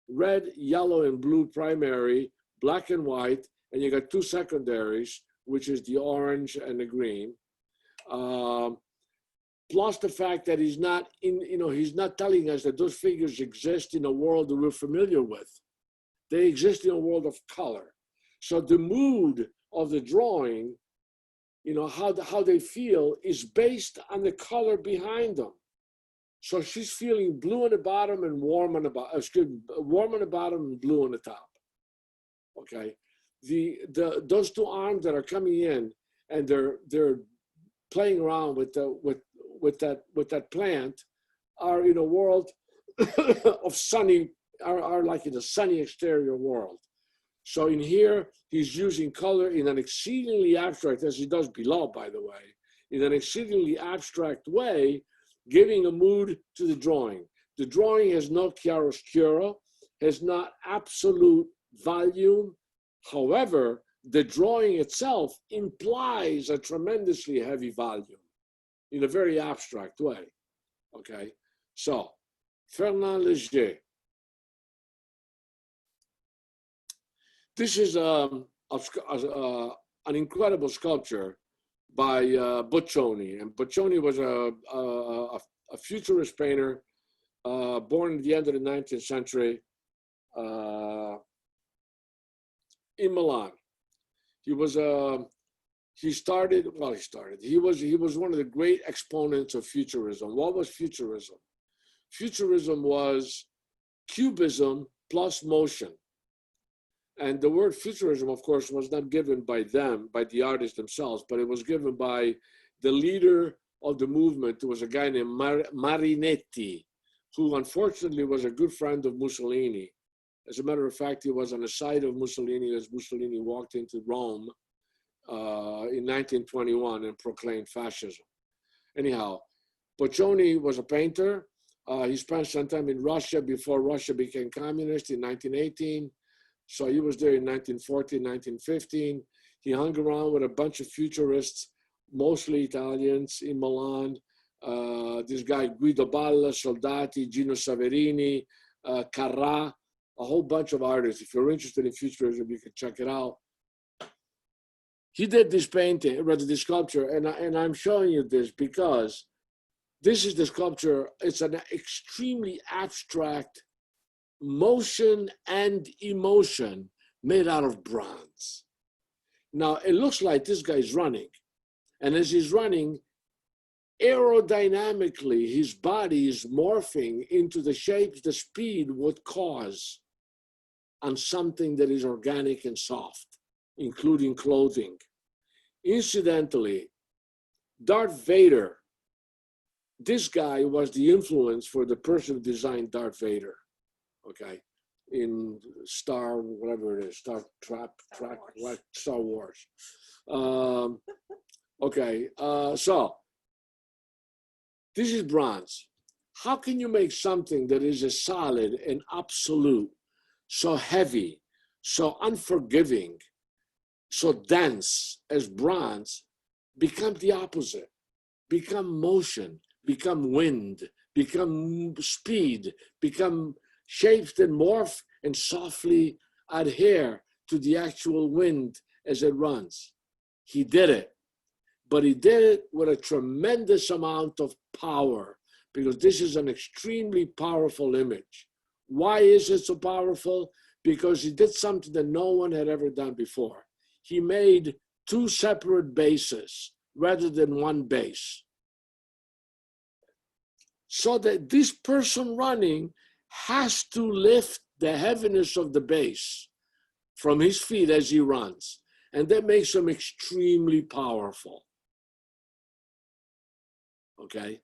red, yellow, and blue primary, black and white, and you got two secondaries, which is the orange and the green. Plus the fact that he's not he's not telling us that those figures exist in a world that we're familiar with. They exist in a world of color. So the mood of the drawing, how they feel is based on the color behind them. So she's feeling blue on the bottom and warm on the bottom, warm on the bottom and blue on the top. Okay. Those two arms that are coming in and they're playing around with that plant are in a world of are like in a sunny exterior world. So in here, he's using color in an exceedingly abstract, as he does below, by the way, in an exceedingly abstract way, giving a mood to the drawing. The drawing has no chiaroscuro, has not absolute volume. However, the drawing itself implies a tremendously heavy volume in a very abstract way, okay? So, Fernand Léger. This is an incredible sculpture by Boccioni. And Boccioni was a futurist painter born at the end of the 19th century in Milan. He was he was one of the great exponents of futurism. What was futurism? Futurism was cubism plus motion. And the word futurism, of course, was not given by them, by the artists themselves, but it was given by the leader of the movement, who was a guy named Marinetti, who unfortunately was a good friend of Mussolini. As a matter of fact, he was on the side of Mussolini as Mussolini walked into Rome in 1921 and proclaimed fascism. Anyhow, Boccioni was a painter. He spent some time in Russia before Russia became communist in 1918. So he was there in 1914, 1915. He hung around with a bunch of futurists, mostly Italians in Milan. This guy, Guido Balla, Soldati, Gino Saverini, Carrà, a whole bunch of artists. If you're interested in futurism, you can check it out. He did this painting, rather this sculpture, and I'm showing you this because this is the sculpture. It's an extremely abstract motion and emotion made out of bronze. Now, it looks like this guy's running. And as he's running, aerodynamically, his body is morphing into the shapes the speed would cause on something that is organic and soft, including clothing. Incidentally, Darth Vader, this guy was the influence for the person who designed Darth Vader. Okay, in Star Wars. Okay, so this is bronze. How can you make something that is as solid and absolute, so heavy, so unforgiving, so dense as bronze, become the opposite, become motion, become wind, become speed, become shapes that morph and softly adhere to the actual wind as it runs? He did it. but he did it with a tremendous amount of power, because this is an extremely powerful image. Why is it so powerful? Because he did something that no one had ever done before. He made two separate bases rather than one base. So that this person running has to lift the heaviness of the base from his feet as he runs. And that makes him extremely powerful. Okay?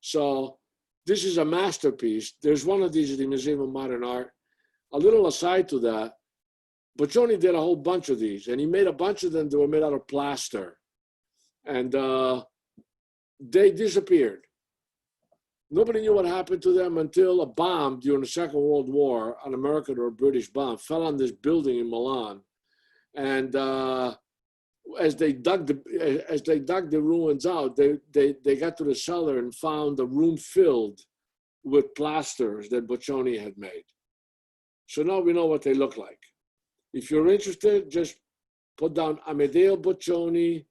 So this is a masterpiece. There's one of these at the Museum of Modern Art. A little aside to that, Boccioni did a whole bunch of these, and he made a bunch of them that were made out of plaster. And they disappeared. Nobody knew what happened to them until a bomb during the Second World War, an American or a British bomb, fell on this building in Milan. And as they dug the ruins out, they got to the cellar and found the room filled with plasters that Boccioni had made. So now we know what they look like. If you're interested, just put down Amedeo Boccioni,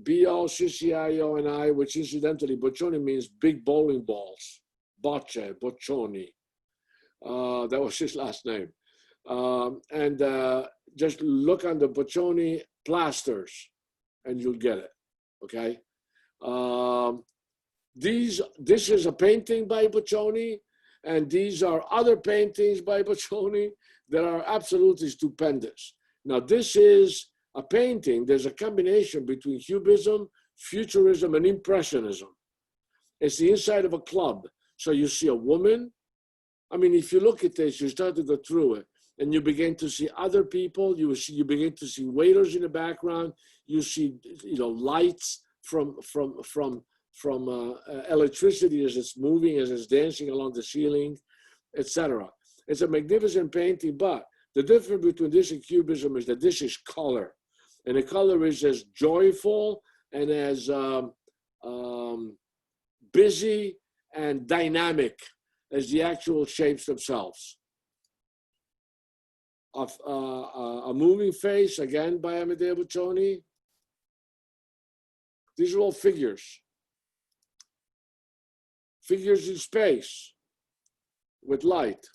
B-O-C-C-I-O-N-I, which incidentally, Boccioni means big bowling balls. Bocce, Boccioni. That was his last name. Just look on the Boccioni plasters and you'll get it, okay? This is a painting by Boccioni, and these are other paintings by Boccioni that are absolutely stupendous. Now, this is a painting. There's a combination between Cubism, Futurism, and Impressionism. It's the inside of a club. So you see a woman. I mean, if you look at this, you start to go through it, and you begin to see other people. You begin to see waiters in the background. You see, lights from electricity as it's moving, as it's dancing along the ceiling, etc. It's a magnificent painting, but the difference between this and Cubism is that this is color, and the color is as joyful and as busy and dynamic as the actual shapes themselves. A moving face, again by Amedeo Boccioni. These are all figures. Figures in space with light.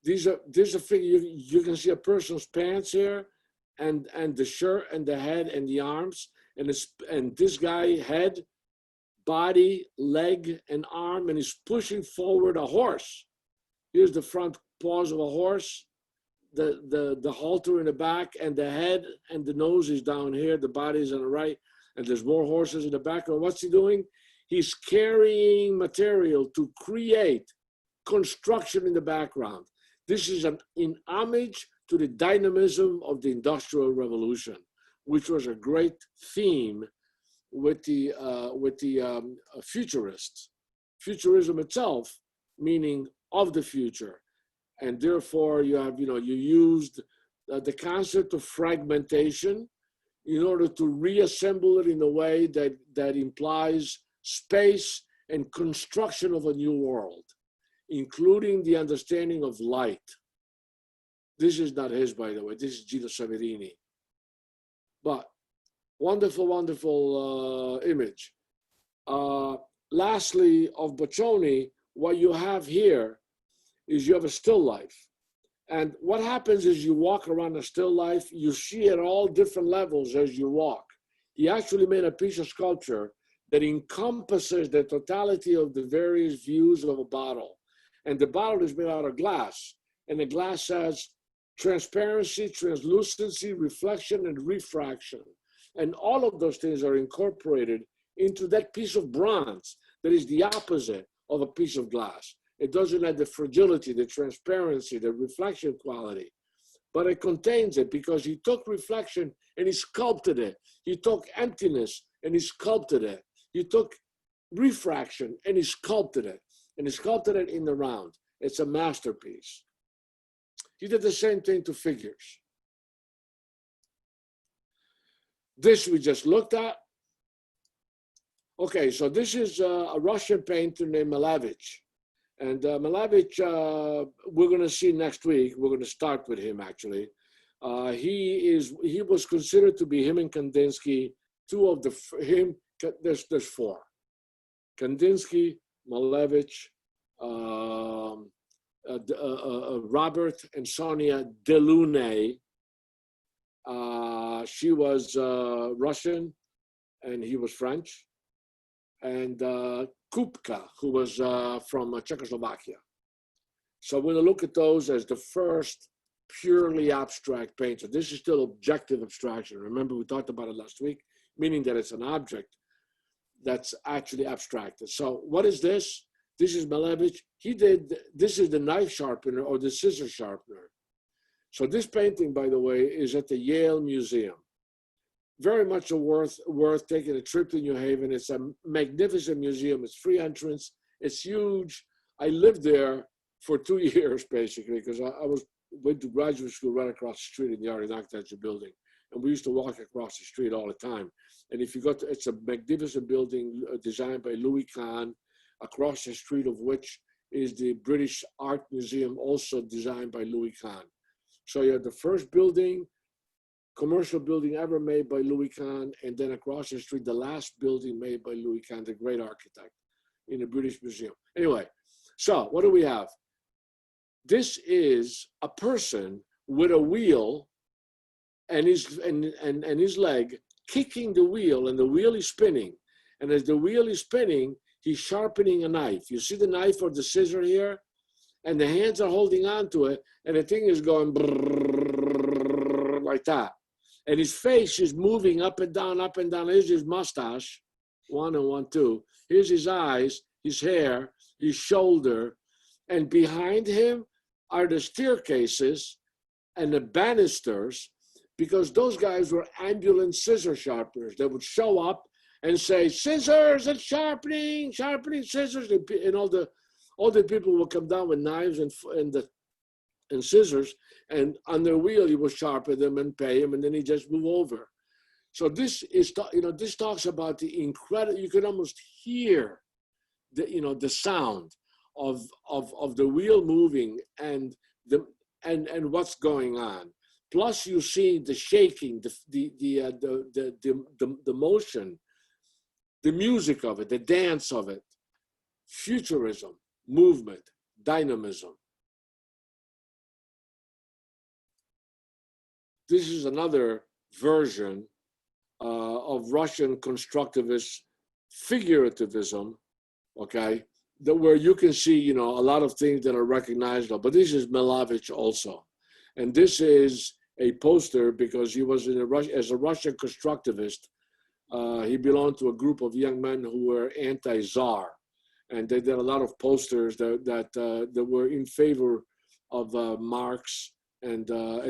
These are figure. You can see a person's pants here, and the shirt and the head and the arms, and this guy head, body, leg, and arm, and he's pushing forward a horse. Here's the front paws of a horse, the halter in the back, and the head and the nose is down here. The body is on the right, and there's more horses in the background. What's he doing? He's carrying material to create construction in the background. This is in homage to the dynamism of the Industrial Revolution, which was a great theme with the futurists. Futurism itself, meaning of the future, and therefore you used the concept of fragmentation in order to reassemble it in a way that implies space and construction of a new world, including the understanding of light. This is not his, by the way. This is Gino Saverini. But wonderful, wonderful image. Lastly, of Boccioni, what you have here is you have a still life. And what happens is you walk around a still life, you see at all different levels as you walk. He actually made a piece of sculpture that encompasses the totality of the various views of a bottle. And the bottle is made out of glass. And the glass has transparency, translucency, reflection, and refraction. And all of those things are incorporated into that piece of bronze that is the opposite of a piece of glass. It doesn't have the fragility, the transparency, the reflection quality, but it contains it because he took reflection and he sculpted it. He took emptiness and he sculpted it. He took refraction and he sculpted it. And he sculpted it in the round. It's a masterpiece. He did the same thing to figures. This we just looked at. Okay, so this is a Russian painter named Malevich. And Malevich, we're going to see next week. We're going to start with him, actually. He was considered to be, him and Kandinsky, two of there's four. Kandinsky, Malevich, Robert and Sonia Delaunay. She was Russian and he was French. And Kupka, who was from Czechoslovakia. So we're going to look at those as the first purely abstract painter. This is still objective abstraction. Remember, we talked about it last week, meaning that it's an object that's actually abstracted. So what is this? This is Malevich. This is the knife sharpener or the scissor sharpener. So this painting, by the way, is at the Yale Museum. Very much worth taking a trip to New Haven. It's a magnificent museum. It's free entrance. It's huge. I lived there for 2 years, basically, because I went to graduate school right across the street in the Art and Architecture building. And we used to walk across the street all the time. And if you go to, it's a magnificent building designed by Louis Kahn, across the street of which is the British Art Museum, also designed by Louis Kahn. So you have the first building, commercial building ever made by Louis Kahn, and then across the street, the last building made by Louis Kahn, the great architect, in the British Museum. Anyway, so what do we have? This is a person with a wheel and his leg kicking the wheel, and the wheel is spinning. And as the wheel is spinning, he's sharpening a knife. You see the knife or the scissor here? And the hands are holding on to it, and the thing is going like that. And his face is moving up and down, up and down. Here's his mustache, 1 and 1, 2. Here's his eyes, his hair, his shoulder. And behind him are the staircases and the banisters, because those guys were ambulance scissor sharpeners. They would show up and say, scissors and sharpening scissors. And all the people would come down with knives and scissors, and on their wheel, he would sharpen them and pay him, and then he just move over. So this is, this talks about the incredible, you can almost hear the sound of the wheel moving and what's going on. Plus you see the shaking, the motion, the music of it, the dance of it, futurism, movement, dynamism. This is another version of Russian constructivist figurativism, okay, where you can see, a lot of things that are recognizable. But this is Malevich also. And this is a poster because he was as a Russian constructivist. He belonged to a group of young men who were anti-Tsar. And they did a lot of posters that were in favor of Marx and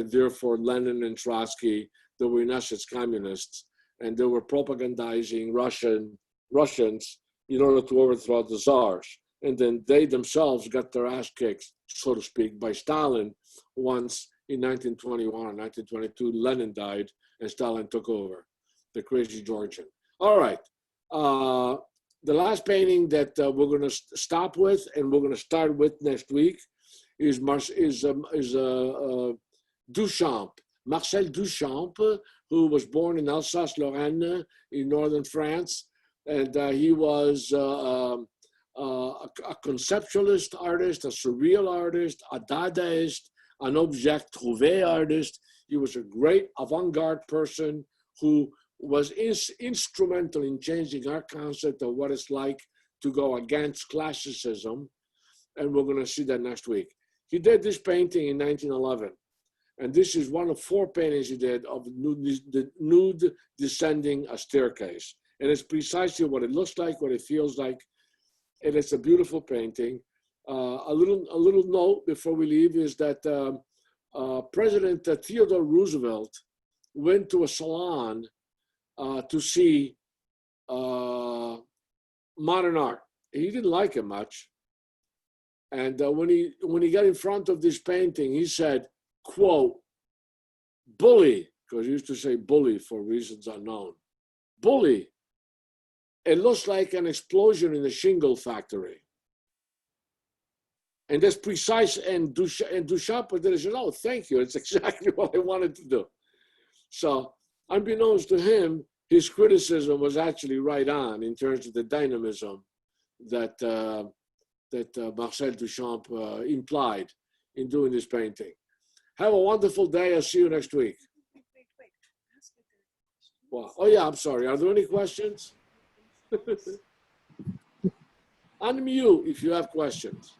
therefore Lenin and Trotsky. They were in essence communists, and they were propagandizing Russians in order to overthrow the Tsars. And then they themselves got their ass kicked, so to speak, by Stalin once in 1921 or 1922. Lenin died and Stalin took over, the crazy Georgian. All right. The last painting that we're going to stop with and we're going to start with next week is Duchamp, Marcel Duchamp, who was born in Alsace-Lorraine in northern France. And he was a conceptualist artist, a surreal artist, a Dadaist, an object trouvé artist. He was a great avant-garde person who was instrumental in changing our concept of what it's like to go against classicism. And we're going to see that next week. He did this painting in 1911. And this is one of 4 paintings he did of the nude descending a staircase. And it's precisely what it looks like, what it feels like. And it's a beautiful painting. A little note before we leave is that President Theodore Roosevelt went to a salon to see modern art. He didn't like it much. And when he got in front of this painting, he said, quote, bully, because he used to say bully for reasons unknown. Bully. It looks like an explosion in a shingle factory. And that's precise. And Duchamp did it. Said, oh, thank you. It's exactly what I wanted to do. So unbeknownst to him, his criticism was actually right on in terms of the dynamism that Marcel Duchamp implied in doing this painting. Have a wonderful day. I'll see you next week. Wow. Oh yeah, I'm sorry. Are there any questions? Unmute if you have questions.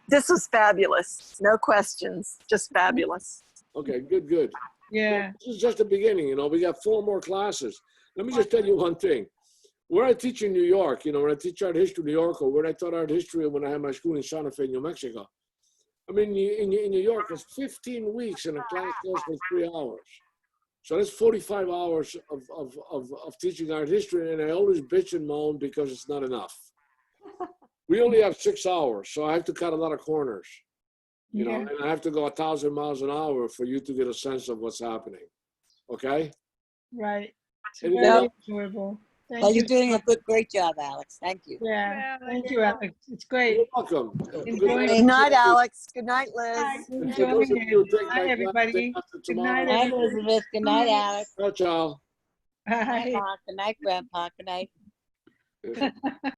This was fabulous. No questions, just fabulous. Okay, good. Yeah. This is just the beginning, you know, we got 4 more classes. Let me just tell you one thing. Where I teach in New York, you know, when I teach art history in New York, or when I taught art history when I had my school in Santa Fe, New Mexico, I mean, in New York, it's 15 weeks and a class goes for 3 hours. So that's 45 hours of teaching art history, and I always bitch and moan because it's not enough. We only have 6 hours, so I have to cut a lot of corners, you know, and I have to go 1,000 miles an hour for you to get a sense of what's happening. Okay? Right. It's Anything very else? enjoyable. Thank Well, you. you're doing a great job, Alex. Thank you. Yeah. Thank you, Alex. It's great. You're welcome. Enjoy Good night, Alex. Good night, Liz. And for those of you who take my Hi, class everybody. after Good night, tomorrow, Good night, Elizabeth. Good night, Alex. ciao, ciao. Bye. Good night, Grandpa. Good night.